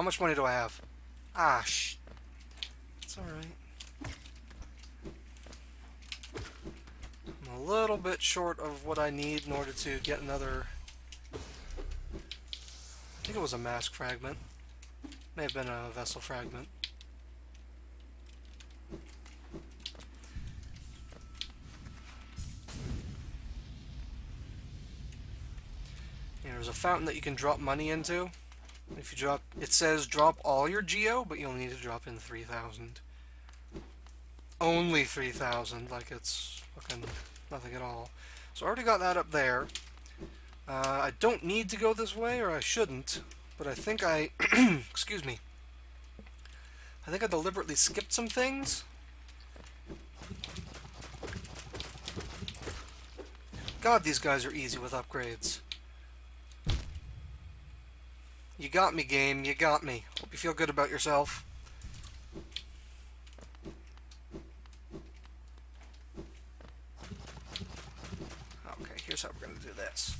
much money do I have? Ah, it's alright. I'm a little bit short of what I need in order to get another... I think it was a mask fragment. May have been a vessel fragment. And there's a fountain that you can drop money into. If you drop... It says drop all your geo, but you'll need to drop in 3,000. Only 3,000, like it's fucking nothing at all. So I already got that up there. I don't need to go this way, or I shouldn't, but I think I... excuse me. I think I deliberately skipped some things. God, these guys are easy with upgrades. You got me, game. You got me. Hope you feel good about yourself. Okay, here's how we're going to do this.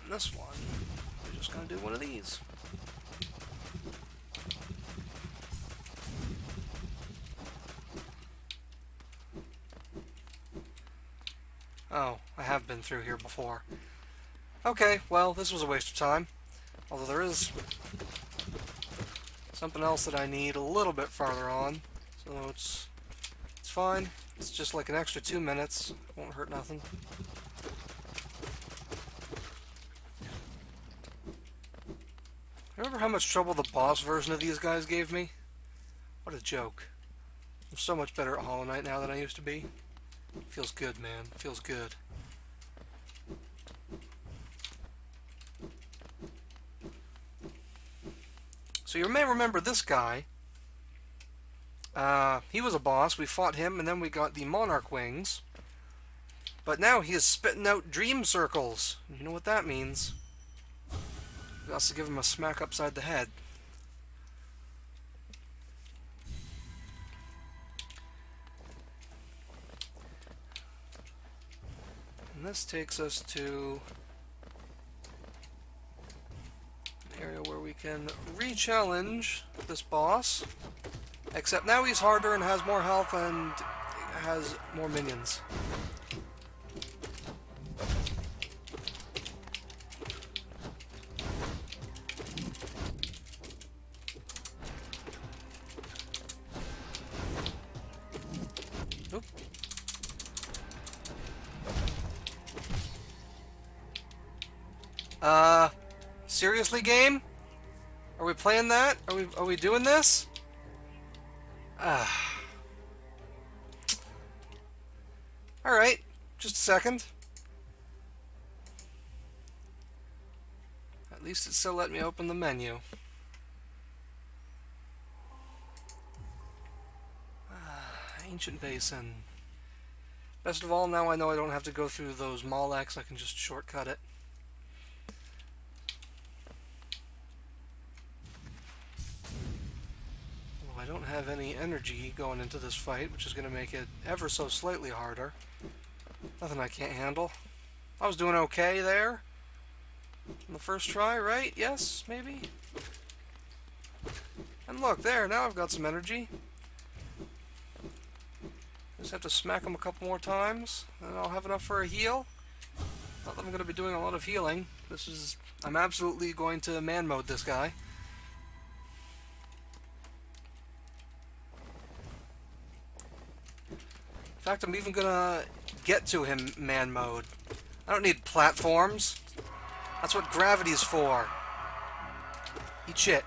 And this one, we're just going to do one of these. Oh, I have been through here before. Okay, well, this was a waste of time. Although there is something else that I need a little bit farther on. So it's fine. It's just like an extra 2 minutes. Won't hurt nothing. Remember how much trouble the boss version of these guys gave me? What a joke. I'm so much better at Hollow Knight now than I used to be. Feels good, man. Feels good. So you may remember this guy. He was a boss. We fought him, and then we got the Monarch Wings. But now he is spitting out dream circles. You know what that means. We also give him a smack upside the head. And this takes us to an area where we can re-challenge this boss. Except now he's harder and has more health and has more minions. Oop. Seriously, game? Are we playing that? Are we doing this? Alright, just a second. At least it's still letting me open the menu. Ancient Basin. Best of all, now I know I don't have to go through those Molex, I can just shortcut it. Well, I don't have any energy going into this fight, which is going to make it ever so slightly harder. Nothing I can't handle. I was doing okay there. On the first try, right? Yes, maybe? And look, there, now I've got some energy. Just have to smack him a couple more times, and I'll have enough for a heal. Not that I'm going to be doing a lot of healing. I'm absolutely going to man mode this guy. In fact, I'm even going to get to him man mode. I don't need platforms. That's what gravity's for. Eat shit.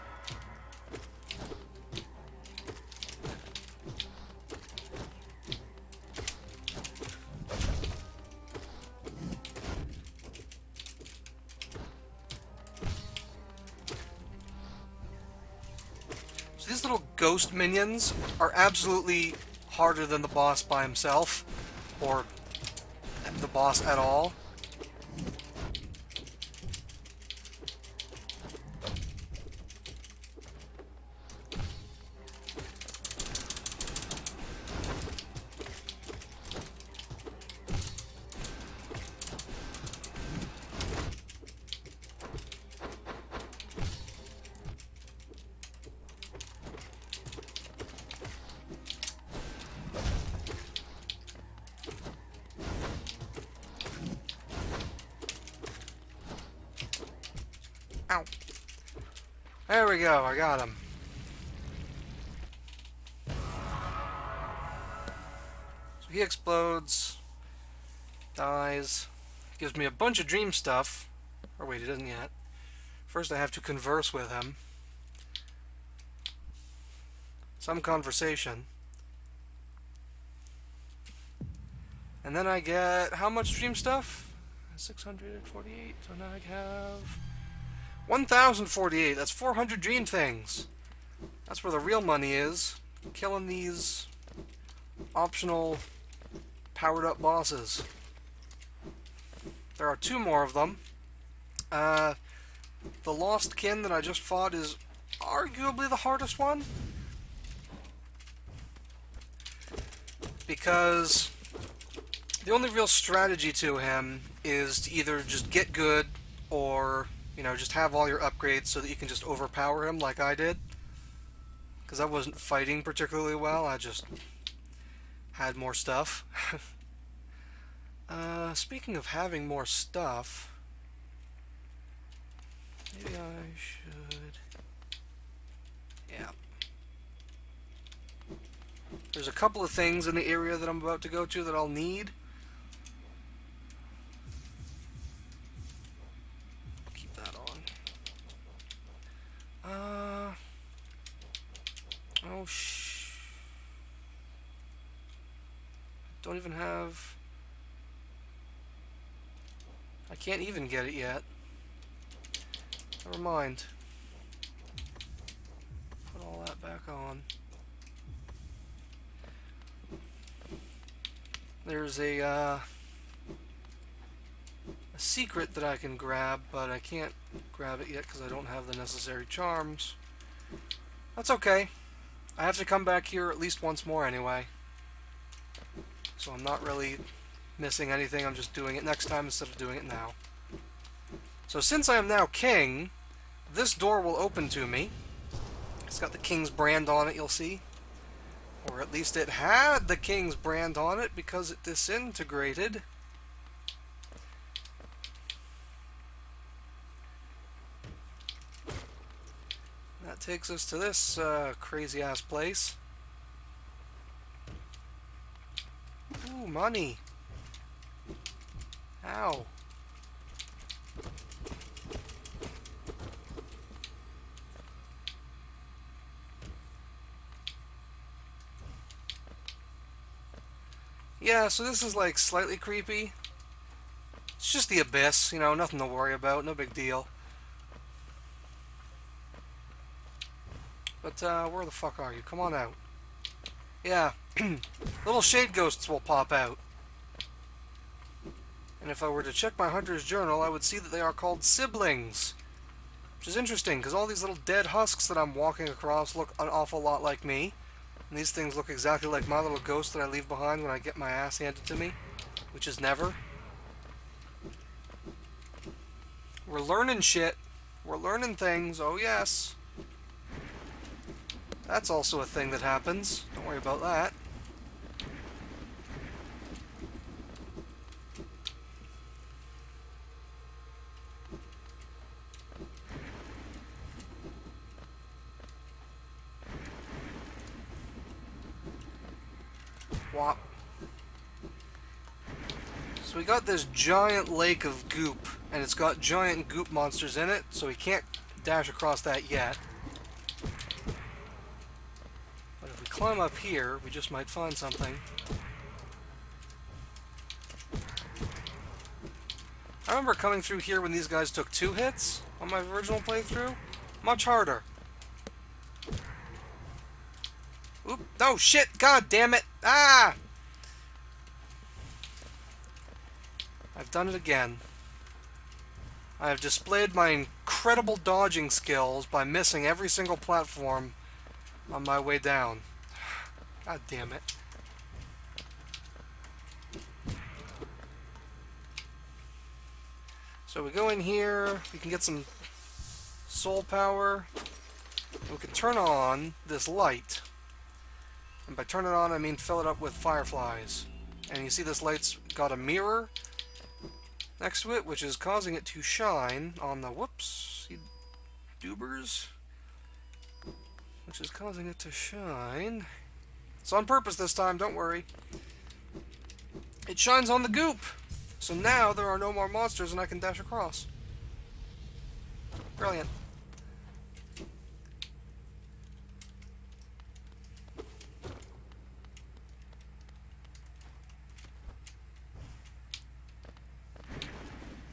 So these little ghost minions are absolutely harder than the boss by himself, or the boss at all. There we go, I got him. So he explodes, dies, gives me a bunch of dream stuff. Or wait, he doesn't yet. First I have to converse with him. Some conversation. And then I get how much dream stuff? 648. So now I have 1048. That's 400 dream things. That's where the real money is. Killing these optional powered up bosses. There are 2 more of them. The Lost Kin that I just fought is arguably the hardest one. Because the only real strategy to him is to either just get good or, you know, just have all your upgrades so that you can just overpower him like I did. Because I wasn't fighting particularly well, I just had more stuff. Speaking of having more stuff, maybe I should... Yeah. There's a couple of things in the area that I'm about to go to that I'll need. Keep that on. Oh, don't even have... I can't even get it yet. Never mind. Put all that back on. There's a secret that I can grab, but I can't grab it yet because I don't have the necessary charms. That's okay. I have to come back here at least once more anyway. So I'm not really missing anything, I'm just doing it next time instead of doing it now. So since I am now king, this door will open to me. It's got the king's brand on it, you'll see. Or at least it had the king's brand on it because it disintegrated. That takes us to this crazy ass place. Ooh, money. Ow. Yeah, so this is like slightly creepy. It's just the abyss, you know, nothing to worry about, no big deal. But where the fuck are you? Come on out. Yeah, little shade ghosts will pop out. And if I were to check my hunter's journal, I would see that they are called siblings. Which is interesting, because all these little dead husks that I'm walking across look an awful lot like me. And these things look exactly like my little ghost that I leave behind when I get my ass handed to me. Which is never. We're learning shit. We're learning things, oh yes. That's also a thing that happens. Don't worry about that. Whop. So we got this giant lake of goop, and it's got giant goop monsters in it, so we can't dash across that yet. But if we climb up here, we just might find something. I remember coming through here when these guys took 2 hits on my original playthrough. Much harder. Oop, no, shit, god damn it! Ah! I've done it again. I have displayed my incredible dodging skills by missing every single platform on my way down. God damn it. So we go in here, we can get some soul power, and we can turn on this light. And by turn it on, I mean fill it up with fireflies. And you see this light's got a mirror next to it, which is causing it to shine on the, whoops, doobers. which is causing it to shine. It's on purpose this time, don't worry. It shines on the goop! So now there are no more monsters and I can dash across. Brilliant.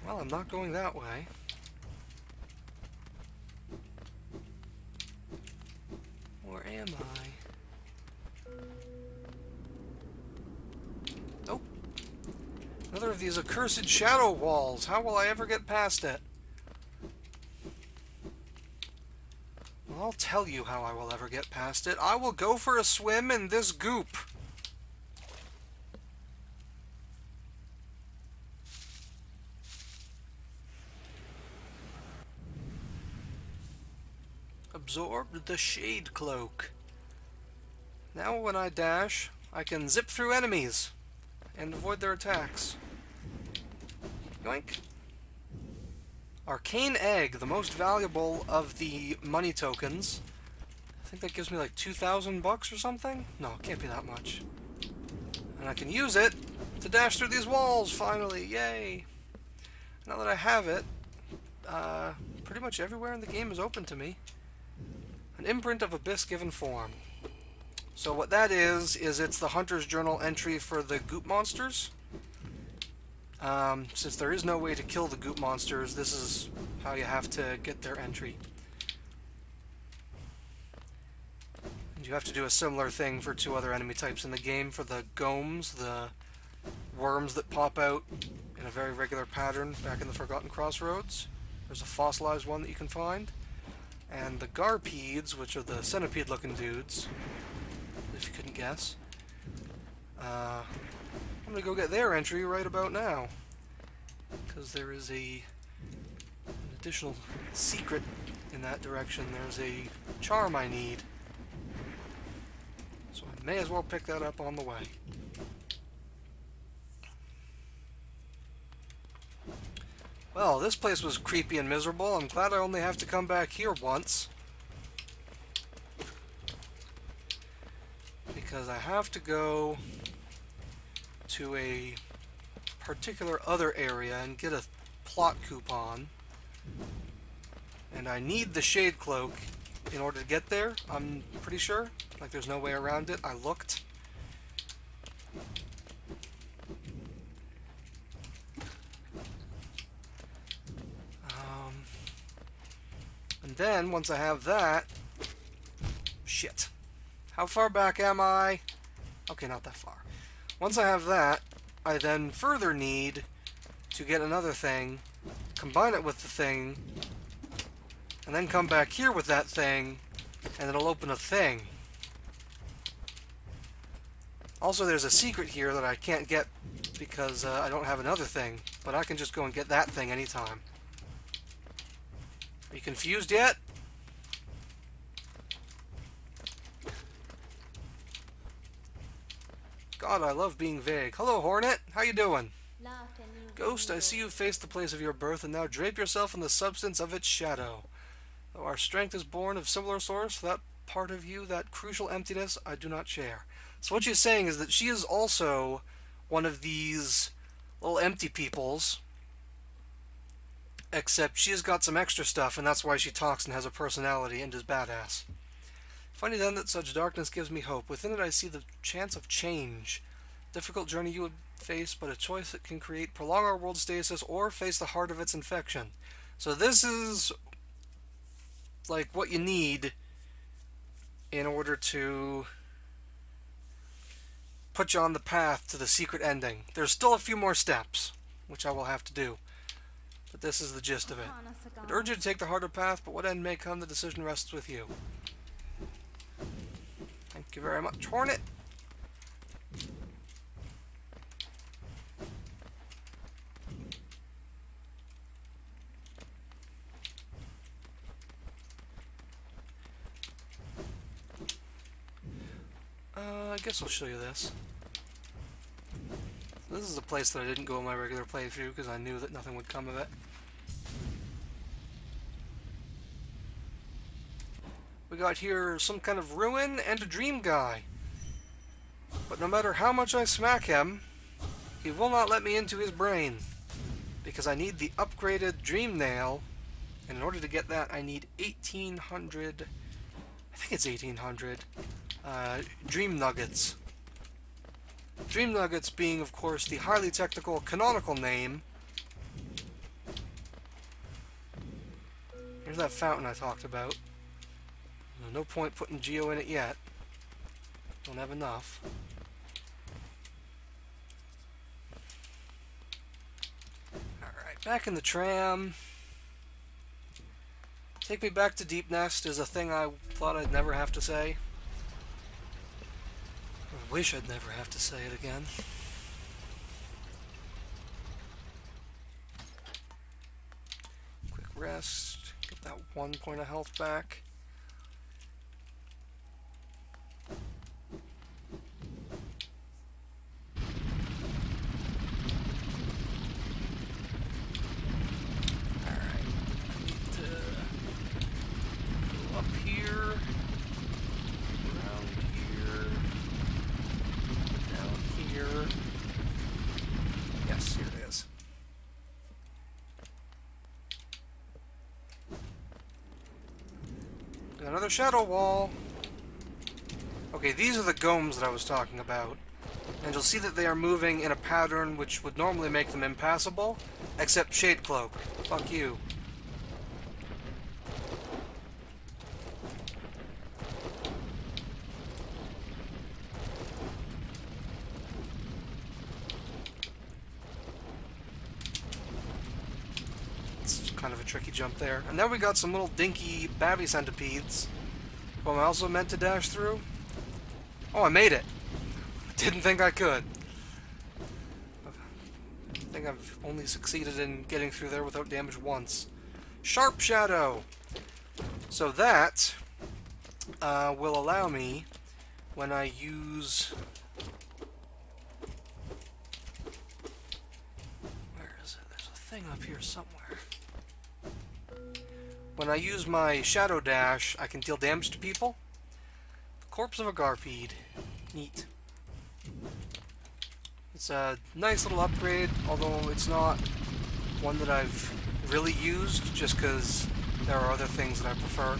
Well, I'm not going that way. Where am I? Nope. Another of these accursed shadow walls. How will I ever get past it? Well, I'll tell you how I will ever get past it. I will go for a swim in this goop. Absorb the shade cloak. Now when I dash, I can zip through enemies and avoid their attacks. Yoink. Arcane egg, the most valuable of the money tokens. I think that gives me like 2,000 bucks or something? No, it can't be that much. And I can use it to dash through these walls, finally. Yay! Now that I have it, pretty much everywhere in the game is open to me. An imprint of abyss given form. So what that is it's the Hunter's Journal entry for the goop monsters. Since there is no way to kill the goop monsters, this is how you have to get their entry. And you have to do a similar thing for two other enemy types in the game. For the gomes, the worms that pop out in a very regular pattern back in the Forgotten Crossroads. There's a fossilized one that you can find. And the garpedes, which are the centipede-looking dudes, if you couldn't guess. I'm going to go get their entry right about now, because there is an additional secret in that direction. There's a charm I need, so I may as well pick that up on the way. Well, this place was creepy and miserable. I'm glad I only have to come back here once. Because I have to go to a particular other area and get a plot coupon. And I need the shade cloak in order to get there, I'm pretty sure. Like there's no way around it. I looked. And then, once I have that... Shit. How far back am I? Okay, not that far. Once I have that, I then further need to get another thing, combine it with the thing, and then come back here with that thing, and it'll open a thing. Also, there's a secret here that I can't get because I don't have another thing, but I can just go and get that thing anytime. Are you confused yet? God, I love being vague. Hello, Hornet. How you doing? Ghost, I see you face the place of your birth and now drape yourself in the substance of its shadow. Though our strength is born of similar source, that part of you, that crucial emptiness, I do not share. So what she's saying is that she is also one of these little empty peoples, except she has got some extra stuff, and that's why she talks and has a personality and is badass. Funny then that such darkness gives me hope. Within it I see the chance of change. Difficult journey you would face, but a choice that can create, prolong our world's stasis, or face the heart of its infection. So this is like what you need in order to put you on the path to the secret ending. There's still a few more steps, which I will have to do. But this is the gist of it. I'd urge you to take the harder path, but what end may come, the decision rests with you. Thank you very much, Hornet. I guess I'll show you this. This is a place that I didn't go in my regular playthrough because I knew that nothing would come of it. We We got here some kind of ruin and a dream guy. But no matter how much I smack him, he will not let me into his brain. Because I need the upgraded dream nail. And in order to get that, I need 1,800... I think it's 1,800 dream nuggets. Dream nuggets being, of course, the highly technical canonical name. Here's that fountain I talked about. No point putting Geo in it yet. Don't have enough. Alright, back in the tram. Take me back to Deep Nest is a thing I thought I'd never have to say. I wish I'd never have to say it again. Quick rest. Get that 1 point of health back. Another shadow wall. Okay, these are the golems that I was talking about. And you'll see that they are moving in a pattern which would normally make them impassable, except Shade Cloak. Fuck you. Kind of a tricky jump there. And then we got some little dinky babby centipedes who I'm also meant to dash through. Oh, I made it. Didn't think I could. I think I've only succeeded in getting through there without damage once. Sharp Shadow! So that will allow me, when I use... Where is it? There's a thing up here somewhere. When I use my Shadow Dash, I can deal damage to people. The Corpse of a Garpede. Neat. It's a nice little upgrade, although it's not one that I've really used, just because there are other things that I prefer.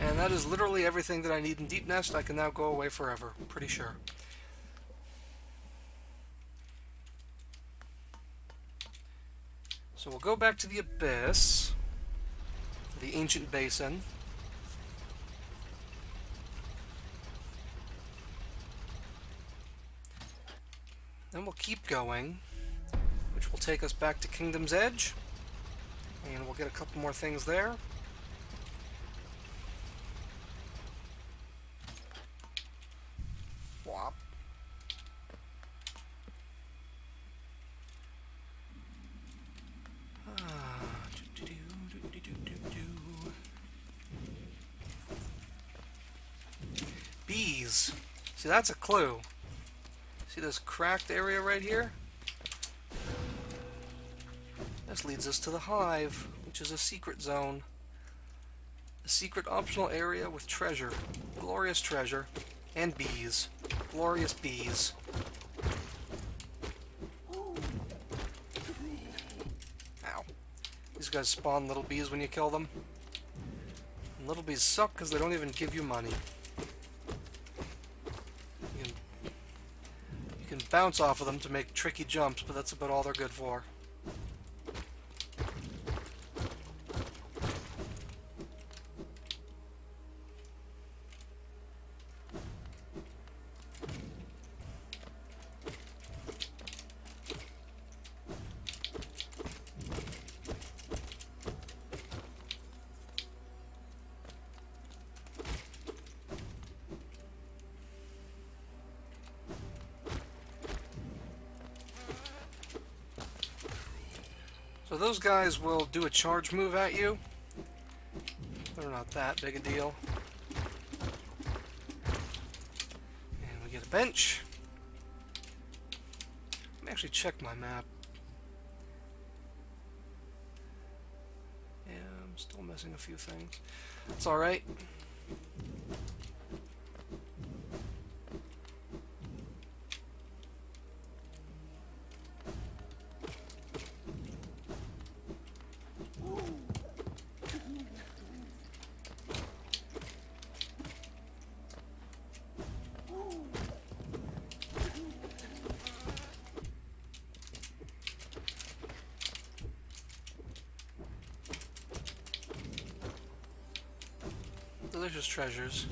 And that is literally everything that I need in Deep Nest. I can now go away forever, pretty sure. So we'll go back to the Abyss, the Ancient Basin. Then we'll keep going, which will take us back to Kingdom's Edge, and we'll get a couple more things there. Whop. Bees. See, that's a clue. See this cracked area right here? This leads us to the Hive, which is a secret zone. A secret optional area with treasure. Glorious treasure. And bees. Glorious bees. Ow. These guys spawn little bees when you kill them. And little bees suck because they don't even give you money. You can bounce off of them to make tricky jumps, but that's about all they're good for. So those guys will do a charge move at you. They're not that big a deal. bench. Let me actually check my map. Yeah, I'm still missing a few things. It's alright. Delicious treasures.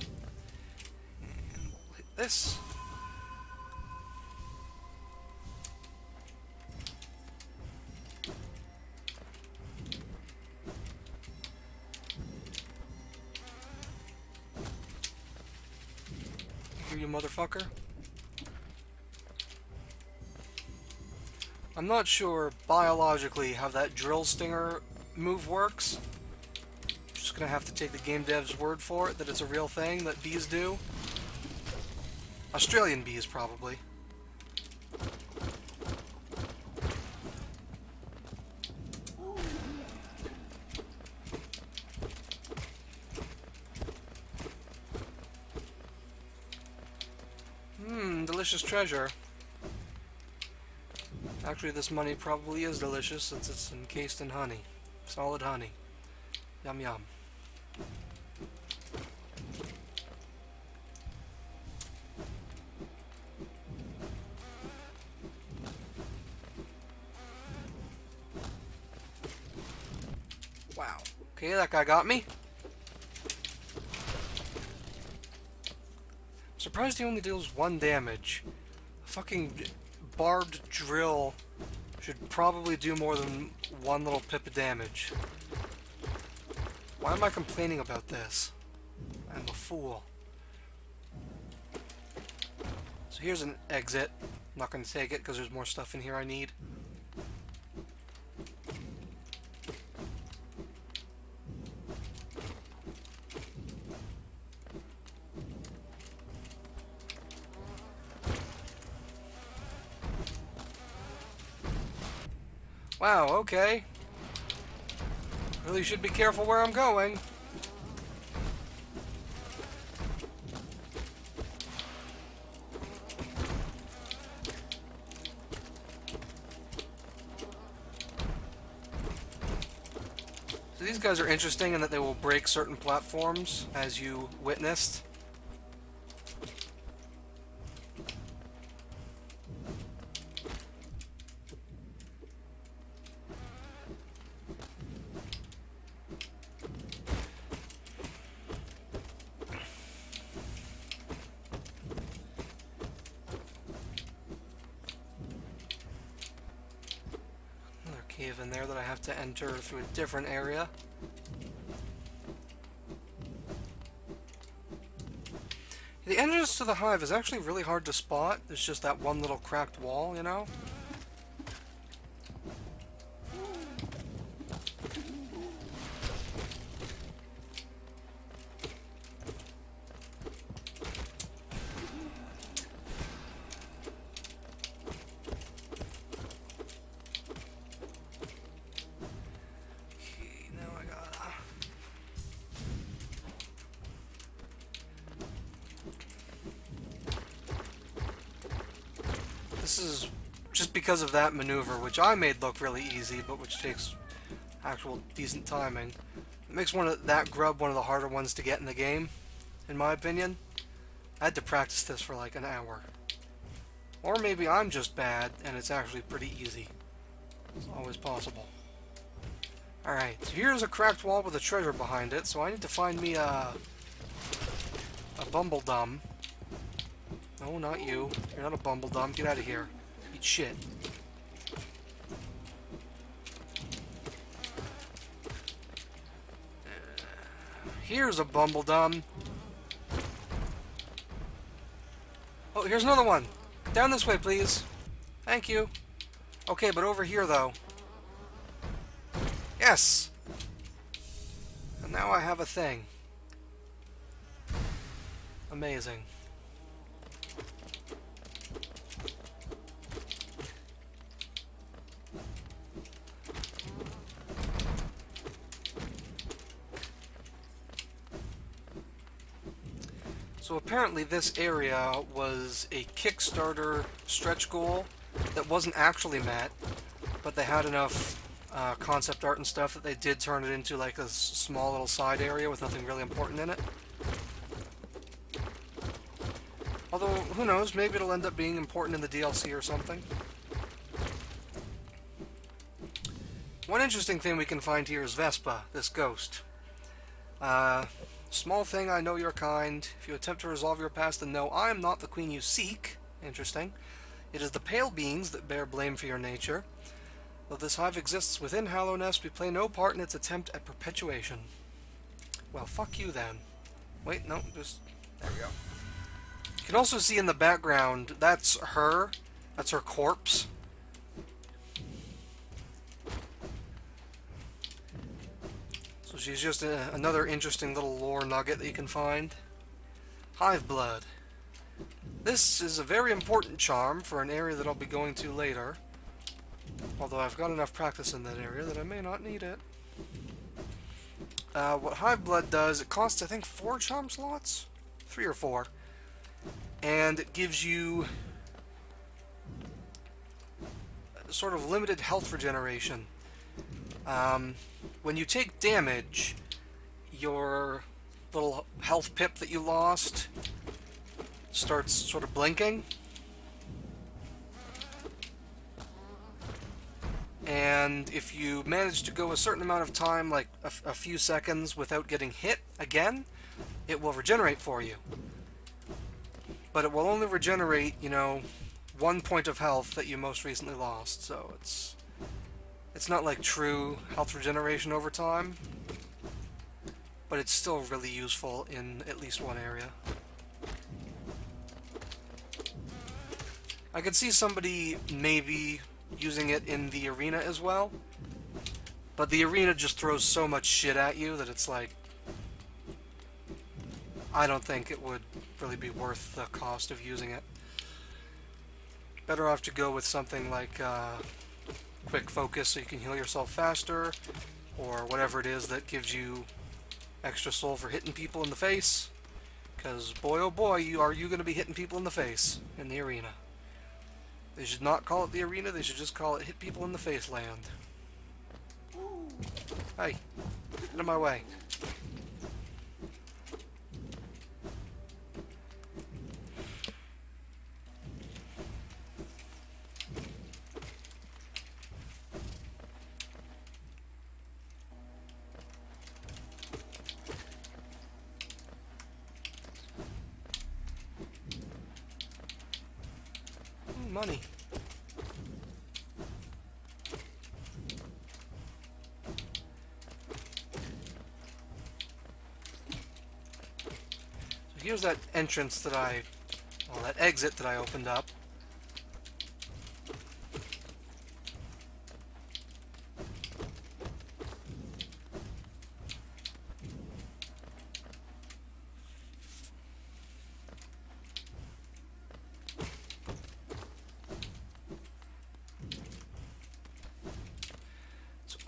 And we'll hit this. Here, you motherfucker. I'm not sure biologically how that drill stinger move works. Just gonna have to take the game dev's word for it that it's a real thing that bees do. Australian bees, probably. Delicious treasure. Actually, this money probably is delicious since it's encased in honey. Solid honey. Yum yum. Wow. Okay, that guy got me. I'm surprised he only deals 1 damage. A fucking barbed drill should probably do more than 1 little pip of damage. Why am I complaining about this? I'm a fool. So here's an exit. I'm not going to take it because there's more stuff in here I need. Wow, okay. Really should be careful where I'm going. So these guys are interesting in that they will break certain platforms, as you witnessed. Cave in there that I have to enter through a different area. The entrance to the hive is actually really hard to spot. There's just that one little cracked wall, you know? This is just because of that maneuver, which I made look really easy, but which takes actual decent timing. It makes that grub one of the harder ones to get in the game, in my opinion. I had to practice this for like an hour. Or maybe I'm just bad, and it's actually pretty easy. It's always possible. Alright, so here's a cracked wall with a treasure behind it, so I need to find me a bumbledum. No, not you. You're not a bumbledum. Get out of here. Eat shit. Here's a bumbledum. Oh, here's another one. Down this way, please. Thank you. Okay, but over here, though. Yes! And now I have a thing. So apparently this area was a Kickstarter stretch goal that wasn't actually met, but they had enough concept art and stuff that they did turn it into like a small little side area with nothing really important in it. Although, who knows, maybe it'll end up being important in the DLC or something. One interesting thing we can find here is Vespa, this ghost. Small thing, I know you're kind. If you attempt to resolve your past, then no, I am not the queen you seek. Interesting. It is the pale beings that bear blame for your nature. Though this hive exists within Hallownest, we play no part in its attempt at perpetuation. Well, fuck you then. Wait, no, just... there we go. You can also see in the background, that's her. That's her corpse. So she's just another interesting little lore nugget that you can find. Hive blood. This is a very important charm for an area that I'll be going to later. Although I've got enough practice in that area that I may not need it. What Hive blood does, it costs I think 4 charm slots? 3 or 4. And it gives you sort of limited health regeneration. When you take damage, your little health pip that you lost starts sort of blinking. And if you manage to go a certain amount of time, like a few seconds, without getting hit again, it will regenerate for you. But it will only regenerate, you know, 1 point of health that you most recently lost. So it's not like true health regeneration over time, but it's still really useful in at least one area. I could see somebody maybe using it in the arena as well, but the arena just throws so much shit at you that it's like, I don't think it would really be worth the cost of using it. Better off to go with something like quick focus so you can heal yourself faster, or whatever it is that gives you extra soul for hitting people in the face, because boy oh boy, are you going to be hitting people in the face in the arena. They should not call it the arena, they should just call it hit people in the face land. Hey, get out of my way. Money. So here's that entrance that that exit that I opened up.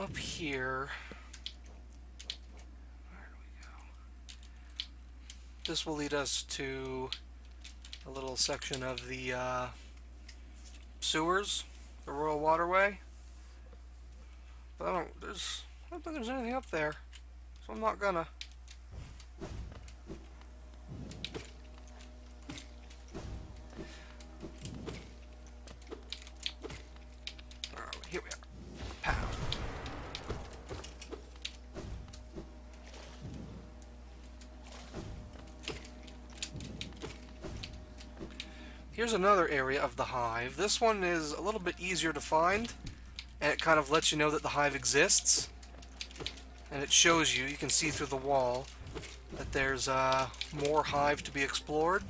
Up here, where do we go? This will lead us to a little section of the sewers, the Royal Waterway. But I don't think there's anything up there, so I'm not gonna. Alright, here we are. Pow. Here's another area of the hive. This one is a little bit easier to find, and it kind of lets you know that the hive exists. And it shows you can see through the wall, that there's more hive to be explored.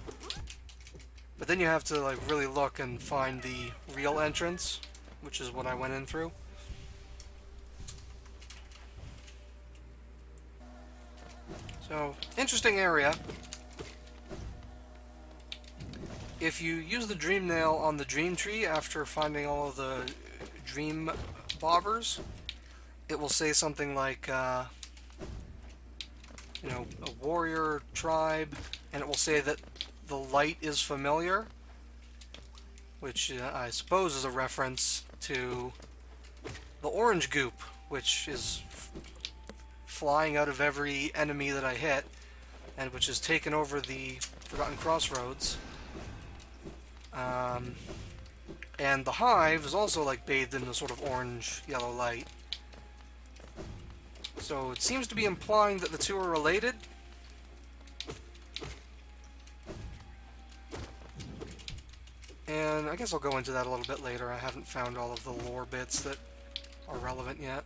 But then you have to like really look and find the real entrance, which is what I went in through. So, interesting area. If you use the dream nail on the dream tree after finding all of the dream bobbers, it will say something like, you know, a warrior tribe and it will say that the light is familiar, which I suppose is a reference to the orange goop, which is flying out of every enemy that I hit, and which has taken over the Forgotten Crossroads. And the hive is also like bathed in the sort of orange-yellow light. So it seems to be implying that the two are related. And I guess I'll go into that a little bit later. I haven't found all of the lore bits that are relevant yet.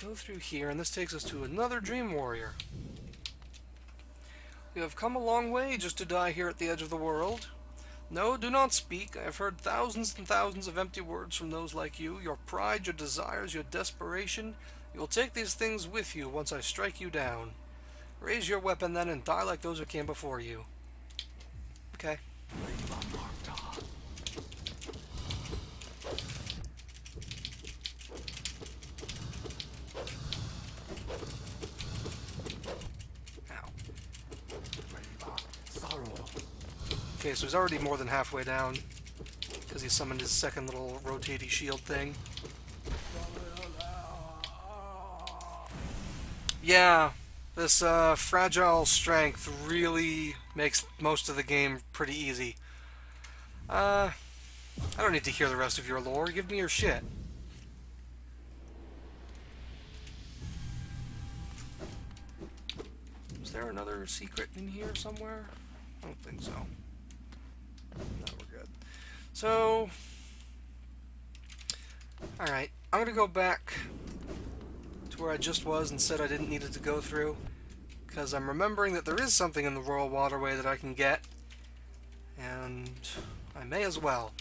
Go through here, and this takes us to another Dream Warrior. You have come a long way just to die here at the edge of the world. No, do not speak. I have heard thousands and thousands of empty words from those like you. Your pride, your desires, your desperation. You will take these things with you once I strike you down. Raise your weapon then and die like those who came before you. Okay. Okay, so he's already more than halfway down, because he summoned his second little rotating shield thing. Yeah, this fragile strength really makes most of the game pretty easy. I don't need to hear the rest of your lore. Give me your shit. Is there another secret in here somewhere? I don't think so. No, we're good. So, alright, I'm going to go back to where I just was and said I didn't need it to go through, because I'm remembering that there is something in the Royal Waterway that I can get, and I may as well.